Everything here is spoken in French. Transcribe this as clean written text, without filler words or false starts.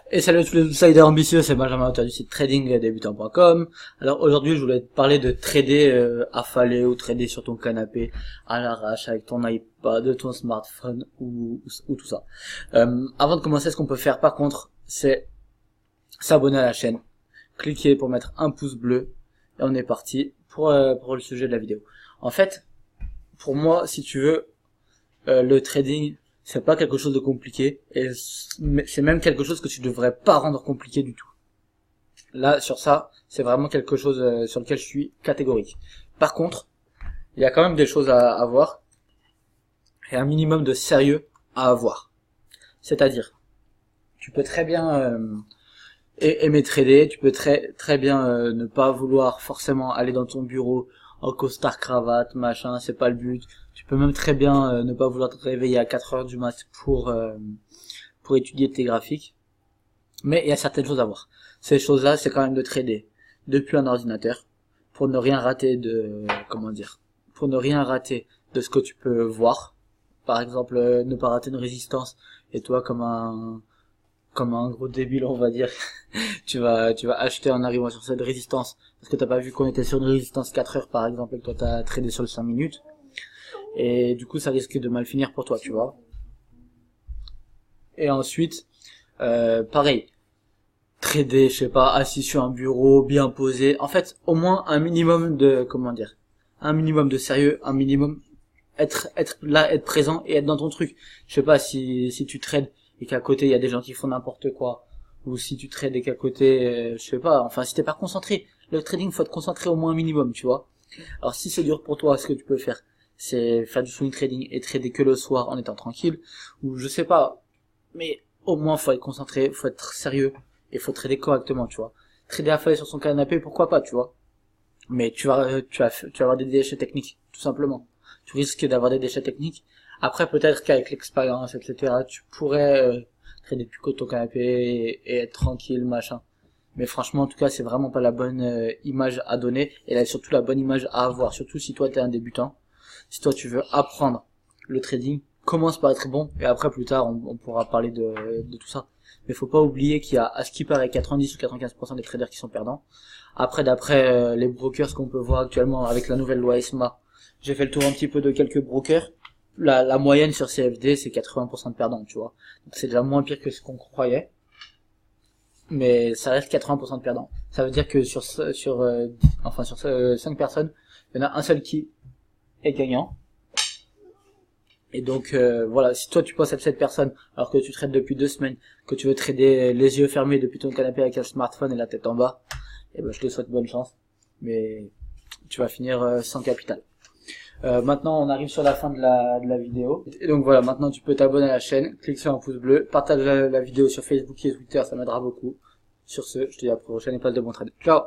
Et salut à tous les outsiders ambitieux, c'est Benjamin, auteur du site tradingdebutant.com. Alors aujourd'hui, je voulais te parler de trader affalé ou trader sur ton canapé à l'arrache avec ton iPad, ton smartphone ou tout ça. Avant de commencer, ce qu'on peut faire par contre, c'est s'abonner à la chaîne, cliquer pour mettre un pouce bleu et on est parti pour le sujet de la vidéo. En fait, pour moi, si tu veux, le trading, c'est pas quelque chose de compliqué et c'est même quelque chose que tu devrais pas rendre compliqué du tout. Là, sur ça, c'est vraiment quelque chose sur lequel je suis catégorique. Par contre, il y a quand même des choses à avoir et un minimum de sérieux à avoir. C'est-à-dire, tu peux très bien aimer trader, tu peux très bien ne pas vouloir forcément aller dans ton bureau en costard cravate, machin, c'est pas le but. Tu peux même très bien ne pas vouloir te réveiller à 4 heures du mat pour étudier tes graphiques. Mais il y a certaines choses à voir. Ces choses-là, c'est quand même de trader depuis un ordinateur pour ne rien rater pour ne rien rater de ce que tu peux voir. Par exemple, ne pas rater une résistance et toi comme un gros débile, on va dire, tu vas acheter en arrivant sur cette résistance parce que t'as pas vu qu'on était sur une résistance 4 heures par exemple et que toi t'as tradé sur le 5 minutes et du coup ça risque de mal finir pour toi, tu vois. Et ensuite pareil, trader, je sais pas, assis sur un bureau bien posé, en fait au moins un minimum de un minimum de sérieux, un minimum être là, être présent et être dans ton truc. Je sais pas si tu trades et qu'à côté il y a des gens qui font n'importe quoi, ou si tu trades et qu'à côté je sais pas, enfin si t'es pas concentré, le trading faut te concentrer au moins un minimum, tu vois. Alors si c'est dur pour toi, ce que tu peux faire, c'est faire du swing trading et trader que le soir en étant tranquille, ou je sais pas, mais au moins faut être concentré, faut être sérieux et faut trader correctement, tu vois. Trader affalé sur son canapé, pourquoi pas, tu vois. Mais tu vas avoir des déchets techniques, tout simplement. Tu risques d'avoir des déchets techniques. Après, peut-être qu'avec l'expérience, etc., tu pourrais trader plus que ton canapé et être tranquille, machin. Mais franchement, en tout cas, c'est vraiment pas la bonne image à donner, et là, surtout la bonne image à avoir. Surtout si toi, t'es un débutant. Si toi, tu veux apprendre le trading, commence par être bon, et après, plus tard, on pourra parler de tout ça. Mais faut pas oublier qu'il y a, à ce qui paraît, 90 ou 95% des traders qui sont perdants. Après, d'après les brokers qu'on peut voir actuellement avec la nouvelle loi ESMA, j'ai fait le tour un petit peu de quelques brokers. La moyenne sur CFD, c'est 80% de perdants, tu vois. Donc c'est déjà moins pire que ce qu'on croyait. Mais ça reste 80% de perdants. Ça veut dire que sur 5 personnes, il y en a un seul qui est gagnant. Et donc voilà, si toi tu possèdes cette personne alors que tu trades depuis 2 semaines, que tu veux trader les yeux fermés depuis ton canapé avec un smartphone et la tête en bas, et ben je te souhaite bonne chance. Mais tu vas finir sans capital. Maintenant on arrive sur la fin de la vidéo. Et donc voilà, maintenant tu peux t'abonner à la chaîne, clique sur un pouce bleu, partage la vidéo sur Facebook et Twitter, ça m'aidera beaucoup. Sur ce, je te dis à la prochaine et passe de bon trade. Ciao.